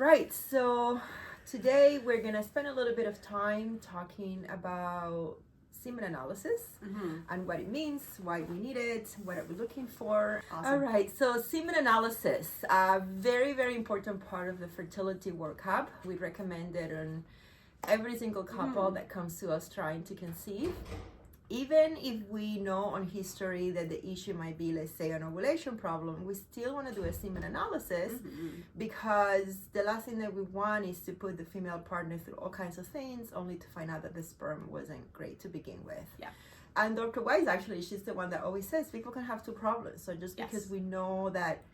right, so today we're gonna spend a little bit of time talking about semen analysis and what it means, why we need it, what are we looking for. Awesome. All right, so semen analysis, a very, very important part of the fertility workup. We recommend it on every single couple that comes to us trying to conceive. Even if we know on history that the issue might be, let's say, an ovulation problem, we still want to do a semen analysis because the last thing that we want is to put the female partner through all kinds of things only to find out that the sperm wasn't great to begin with. Yeah. And Dr. Wise, actually, she's the one that always says people can have two problems. So just because we know that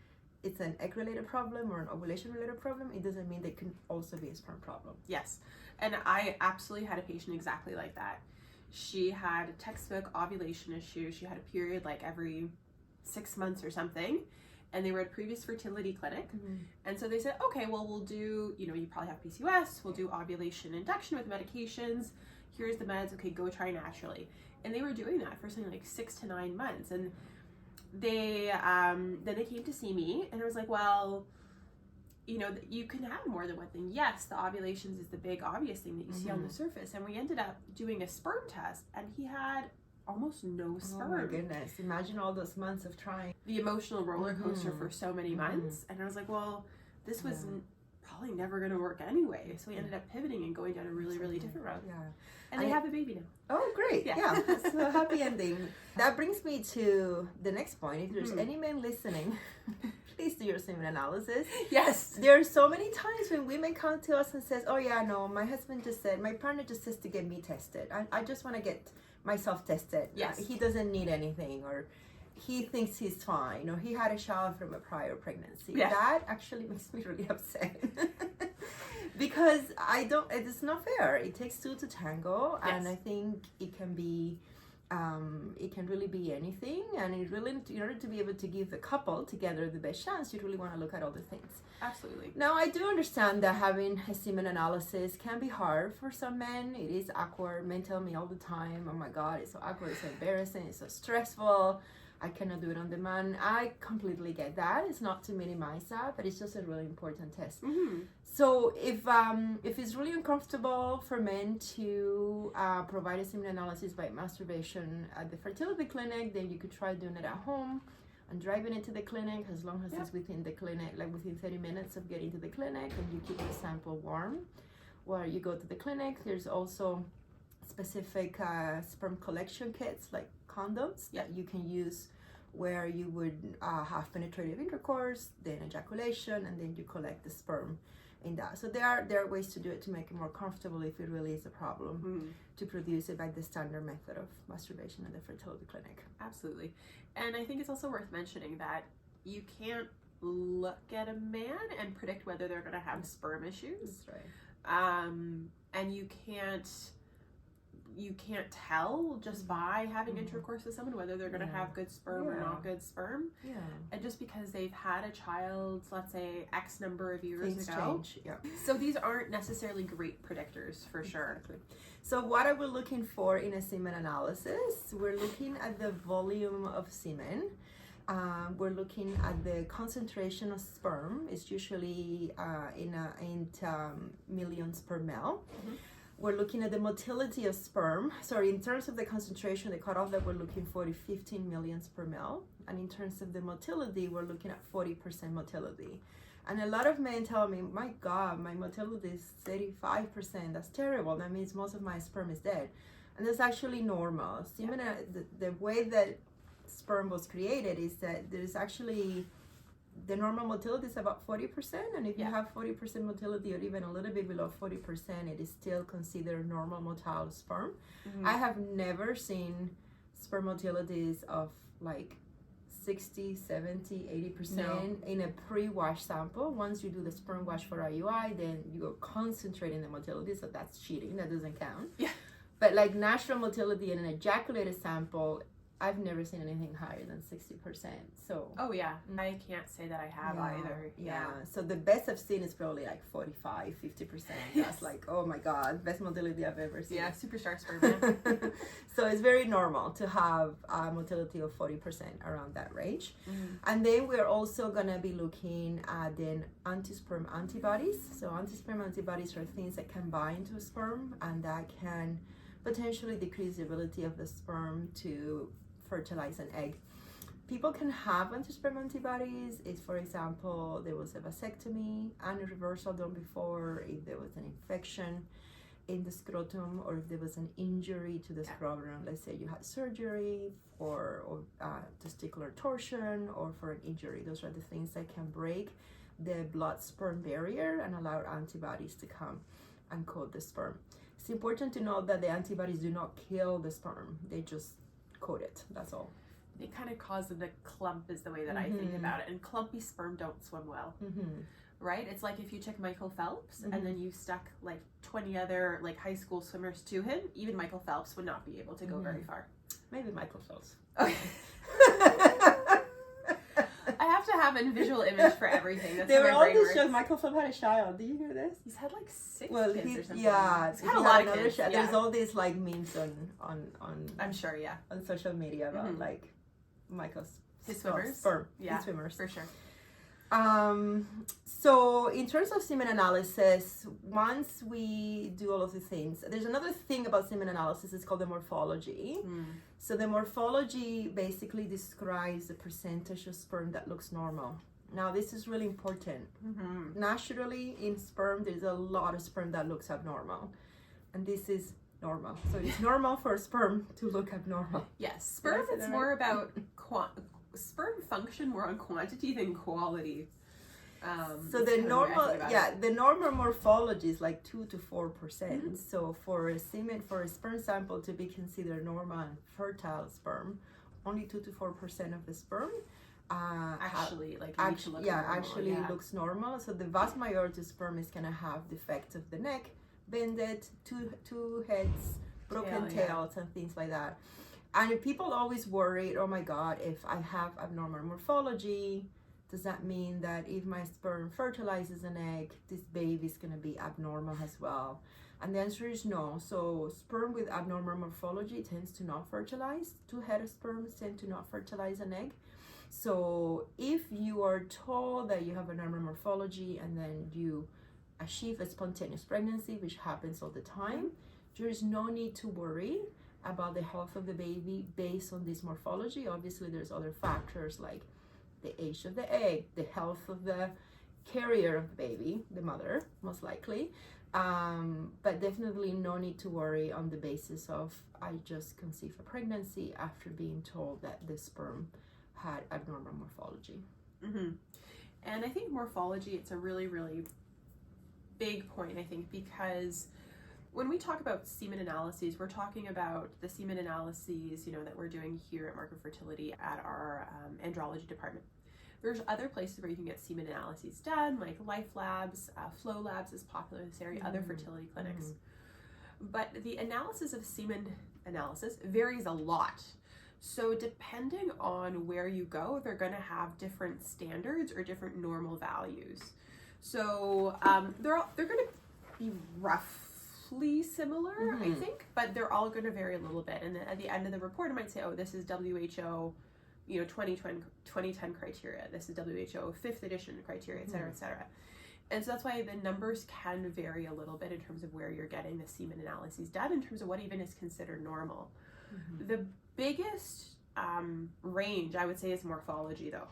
it's an egg-related problem or an ovulation-related problem, it doesn't mean there can also be a sperm problem. Yes. And I absolutely had a patient exactly like that. She had a textbook ovulation issue. She had a period like every 6 months or something. And they were at a previous fertility clinic. And so they said, okay, well, we'll do, you probably have PCOS. We'll do ovulation induction with medications. Here's the meds. Okay, go try naturally. And they were doing that for something like 6 to 9 months. And they, then they came to see me and I was like, well, you can have more than one thing. Yes, the ovulations is the big obvious thing that you see on the surface. And we ended up doing a sperm test and he had almost no sperm. Oh my goodness. Imagine all those months of trying. The emotional roller coaster for so many months. And I was like, well, this was probably never going to work anyway. So we ended up pivoting and going down a really, really different route. Yeah. And they have a baby now. Oh, great. Yeah. That's a happy ending. That brings me to the next point. If there's any men listening, please do your semen analysis. Yes. There are so many times when women come to us and says, oh yeah, no, my husband just said, my partner just says to get me tested. I just want to get myself tested. Yes. He doesn't need anything, or he thinks he's fine, or he had a child from a prior pregnancy. Yeah. That actually makes me really upset. Because it's not fair. It takes two to tango, and I think it can be, it can really be anything. And it really, in order to be able to give the couple together the best chance, you really want to look at all the things. Absolutely. Now, I do understand that having a semen analysis can be hard for some men. It is awkward. Men tell me all the time, oh my God, it's so awkward, it's so embarrassing, it's so stressful. I cannot do it on demand. I completely get that. It's not to minimize that, but it's just a really important test. So if it's really uncomfortable for men to provide a semen analysis by masturbation at the fertility clinic, then you could try doing it at home and driving it to the clinic, as long as it's within the clinic, like within 30 minutes of getting to the clinic, and you keep the sample warm while you go to the clinic. There's also specific sperm collection kits, like condoms, that you can use where you would have penetrative intercourse, then ejaculation, and then you collect the sperm in that. So there are ways to do it to make it more comfortable if it really is a problem to produce it by the standard method of masturbation at the fertility clinic. Absolutely. And I think it's also worth mentioning that you can't look at a man and predict whether they're going to have sperm issues. That's right. And you can't tell just by having intercourse with someone whether they're going to have good sperm or not good sperm. Yeah. And just because they've had a child, let's say X number of years Things ago. change. Yeah. So these aren't necessarily great predictors for sure. Exactly. So what are we looking for in a semen analysis? We're looking at the volume of semen. We're looking at the concentration of sperm. It's usually in millions per ml. We're looking at the motility of sperm. Sorry, in terms of the concentration, the cutoff that we're looking for is 15 millions per ml. And in terms of the motility, we're looking at 40% motility. And a lot of men tell me, my God, my motility is 35%. That's terrible. That means most of my sperm is dead. And that's actually normal. Semen, the way that sperm was created is that there's actually, the normal motility is about 40%, and if you have 40% motility or even a little bit below 40%, it is still considered normal motile sperm. I have never seen sperm motilities of like 60, 70, 80% in a pre-wash sample. Once you do the sperm wash for IUI, then you're concentrating the motility, so that's cheating, that doesn't count. But like natural motility in an ejaculated sample, I've never seen anything higher than 60%. So Oh yeah, I can't say that I have either. Yeah. So the best I've seen is probably like 45, 50%. That's like, oh my God, best motility I've ever seen. Yeah, superstar sperm. Yeah. So it's very normal to have a motility of 40% around that range. And then we're also gonna be looking at then anti-sperm antibodies. So anti-sperm antibodies are things that can bind to a sperm and that can potentially decrease the ability of the sperm to fertilize an egg. People can have anti-sperm antibodies if, for example, there was a vasectomy and a reversal done before, if there was an infection in the scrotum, or if there was an injury to the scrotum. Let's say you had surgery or testicular torsion, or for an injury. Those are the things that can break the blood-sperm barrier and allow antibodies to come and coat the sperm. It's important to note that the antibodies do not kill the sperm. They just coat it. That's all. They kind of cause them to clump is the way that I think about it. And clumpy sperm don't swim well. Right? It's like if you took Michael Phelps and then you stuck like 20 other like high school swimmers to him, even Michael Phelps would not be able to go very far. Maybe Michael Phelps. Okay. I have to have a visual image for everything. That's there how were my all brain these works. shows. Michael Phelps had a child. Do you hear this? He's had like 6 Well, kids or something. yeah, He's had a lot of kids. Yeah. There's all these like memes on I'm sure, yeah. on social media about like Michael's His swimmers? sperm. Yeah, His swimmers. for sure. So in terms of semen analysis, once we do all of the things, there's another thing about semen analysis. It's called the morphology. So the morphology basically describes the percentage of sperm that looks normal. Now this is really important. Naturally in sperm, there's a lot of sperm that looks abnormal, and this is normal. So it's normal for sperm to look abnormal. Yes, sperm it's more about sperm function more on quantity than quality. So the normal, the normal morphology is like 2 to 4%. So for a sperm sample to be considered normal and fertile sperm, only 2 to 4% of the sperm looks normal. So the vast majority of sperm is gonna have defects of the neck, bended, two heads, broken tails, and things like that. And people always worried, oh my God, if I have abnormal morphology, does that mean that if my sperm fertilizes an egg, this baby is going to be abnormal as well? And the answer is no. So sperm with abnormal morphology tends to not fertilize. Two-headed sperms tend to not fertilize an egg. So if you are told that you have a normal morphology and then you achieve a spontaneous pregnancy, which happens all the time, there is no need to worry about the health of the baby based on this morphology. Obviously, there's other factors like the age of the egg, the health of the carrier of the baby, the mother, most likely. But definitely no need to worry on the basis of I just conceived a pregnancy after being told that the sperm had abnormal morphology. And I think morphology, it's a really, really big point, I think, because when we talk about semen analyses, we're talking about the semen analyses, that we're doing here at Markham Fertility at our andrology department. There's other places where you can get semen analyses done, like Life Labs, Flow Labs is popular in this area, other fertility clinics. But the analysis of semen analysis varies a lot. So depending on where you go, they're going to have different standards or different normal values. So they're going to be roughly similar, I think, but they're all going to vary a little bit. And then at the end of the report, it might say, oh, this is WHO, 2010 criteria. This is WHO 5th edition criteria, et cetera, et cetera. And so that's why the numbers can vary a little bit in terms of where you're getting the semen analyses done, in terms of what even is considered normal. The biggest range, I would say, is morphology, though.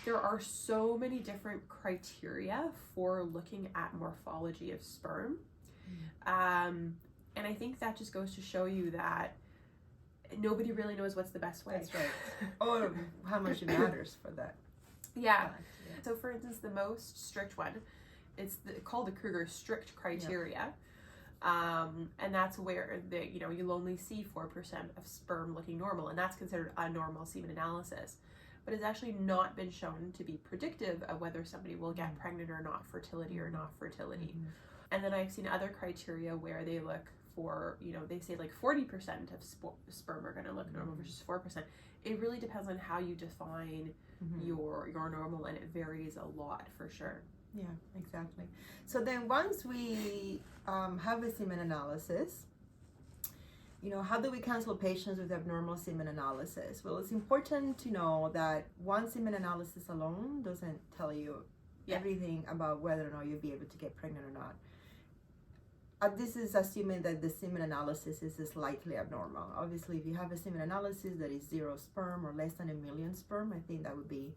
There are so many different criteria for looking at morphology of sperm. And I think that just goes to show you that nobody really knows what's the best way. That's right. Or how much it matters for that. Yeah. So for instance, the most strict one, it's called the Kruger strict criteria. And that's where you'll only see 4% of sperm looking normal, and that's considered a normal semen analysis. But it's actually not been shown to be predictive of whether somebody will get pregnant or not, fertility or not fertility. And then I've seen other criteria where they look for, you know, they say like 40% of sperm are going to look normal versus 4%. It really depends on how you define your normal, and it varies a lot for sure. Yeah, exactly. So then once we have a semen analysis, you know, how do we counsel patients with abnormal semen analysis? Well, it's important to know that one semen analysis alone doesn't tell you everything about whether or not you'll be able to get pregnant or not. This is assuming that the semen analysis is slightly abnormal. Obviously, if you have a semen analysis that is 0 sperm or less than 1 million sperm, I think that would be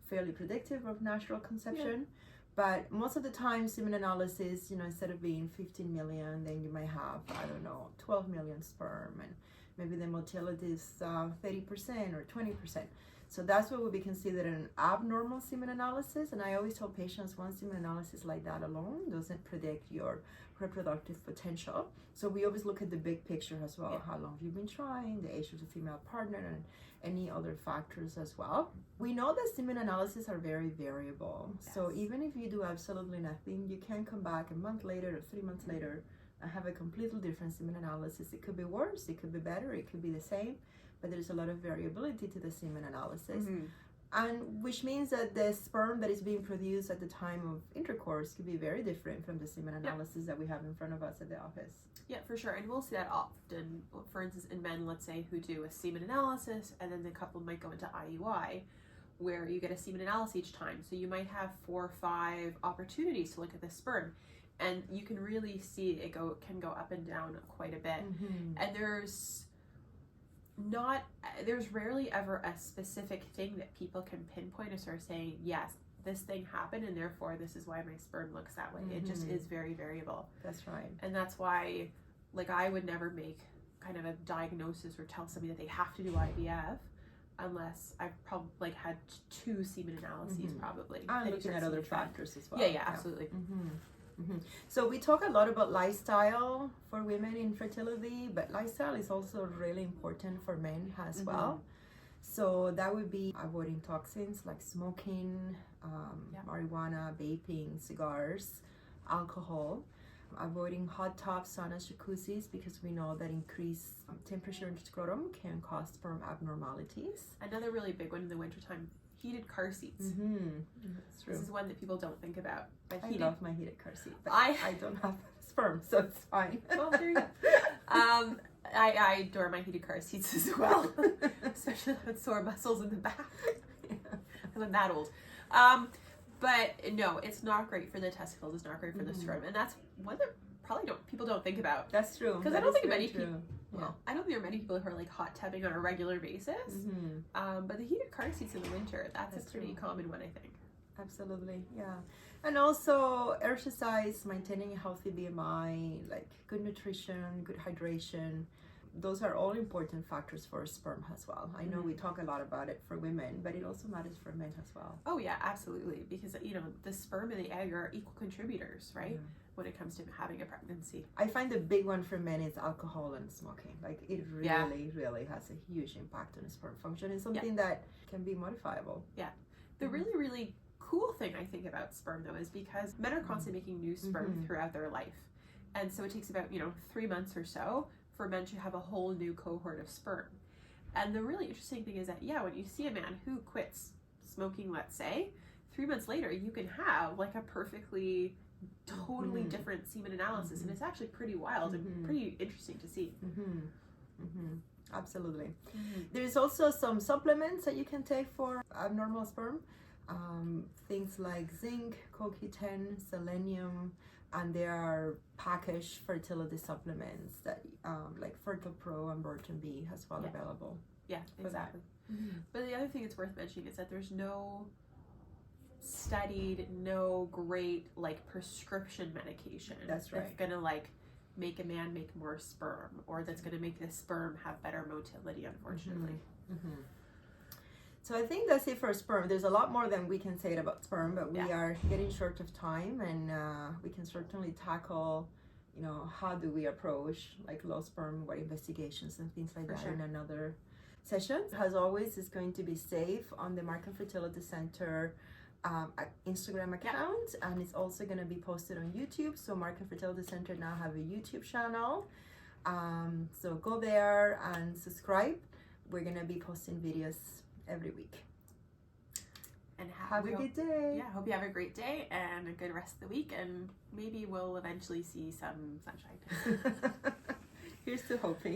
fairly predictive of natural conception. Yeah. But most of the time, semen analysis, you know, instead of being 15 million, then you might have, I don't know, 12 million sperm, and maybe the motility is 30% or 20%. So that's what would be considered an abnormal semen analysis. And I always tell patients one semen analysis like that alone doesn't predict your reproductive potential. So we always look at the big picture as well. How long have you been trying, the age of the female partner, and any other factors as well. We know that semen analysis are very variable. So even if you do absolutely nothing, you can come back a month later or 3 months later and have a completely different semen analysis. It could be worse, it could be better, it could be the same, but there's a lot of variability to the semen analysis. And which means that the sperm that is being produced at the time of intercourse could be very different from the semen analysis that we have in front of us at the office. Yeah, for sure. And we'll see that often, for instance, in men, let's say, who do a semen analysis, and then the couple might go into IUI, where you get a semen analysis each time. So you might have 4 or 5 opportunities to look at the sperm, and you can really see it can go up and down quite a bit. And there's rarely ever a specific thing that people can pinpoint or sort of saying, yes, this thing happened and therefore this is why my sperm looks that way. It just is very variable. That's right. And that's why, like, I would never make kind of a diagnosis or tell somebody that they have to do IVF unless I've probably had 2 semen analyses probably. And looking at other factors as well. Yeah, absolutely. So we talk a lot about lifestyle for women in fertility, but lifestyle is also really important for men as well. So that would be avoiding toxins like smoking, marijuana, vaping, cigars, alcohol, avoiding hot tubs, saunas, jacuzzis, because we know that increased temperature in the scrotum can cause sperm abnormalities. Another really big one in the wintertime, heated car seats. That's true. This is one that people don't think about. I love my heated car seat, but I don't have sperm, so it's fine. Well, there you go. I adore my heated car seats as well, especially with sore muscles in the back. Because I'm that old. But no, it's not great for the testicles. It's not great for the scrotum, and that's one that people don't think about. That's true. Because I don't think many people. Well, I don't think there are many people who are like hot tubbing on a regular basis. But the heated car seats in the winter, that's a pretty common one, I think. Absolutely, yeah. And also exercise, maintaining a healthy BMI, like good nutrition, good hydration. Those are all important factors for sperm as well. I know we talk a lot about it for women, but it also matters for men as well. Oh yeah, absolutely. Because, you know, the sperm and the egg are equal contributors, right? When it comes to having a pregnancy. I find the big one for men is alcohol and smoking. Like it really, really has a huge impact on sperm function. It's something that can be modifiable. Yeah. The really, really cool thing I think about sperm though is because men are constantly making new sperm throughout their life. And so it takes about, 3 months or so for men to have a whole new cohort of sperm. And the really interesting thing is that, when you see a man who quits smoking, let's say, 3 months later, you can have like a perfectly totally different semen analysis, and it's actually pretty wild and pretty interesting to see. Absolutely. There's also some supplements that you can take for abnormal sperm, things like zinc, CoQ10, selenium, and there are packaged fertility supplements that like Fertil Pro and Bird&Bee has available. Yeah, exactly. But the other thing that's worth mentioning is that there's no studied, no great like prescription medication that's gonna like make a man make more sperm, or that's gonna make the sperm have better motility, unfortunately. So I think that's it for sperm. There's a lot more than we can say about sperm, but we are getting short of time, and we can certainly tackle, how do we approach like low sperm, what investigations and things like that in another session. As always, it's going to be safe on the Markham Fertility Center Instagram account, and it's also going to be posted on YouTube. So Markham Fertility Center now have a YouTube channel. So go there and subscribe. We're gonna be posting videos every week. And Have a good day. Yeah, hope you have a great day and a good rest of the week, and maybe we'll eventually see some sunshine. Here's to hoping.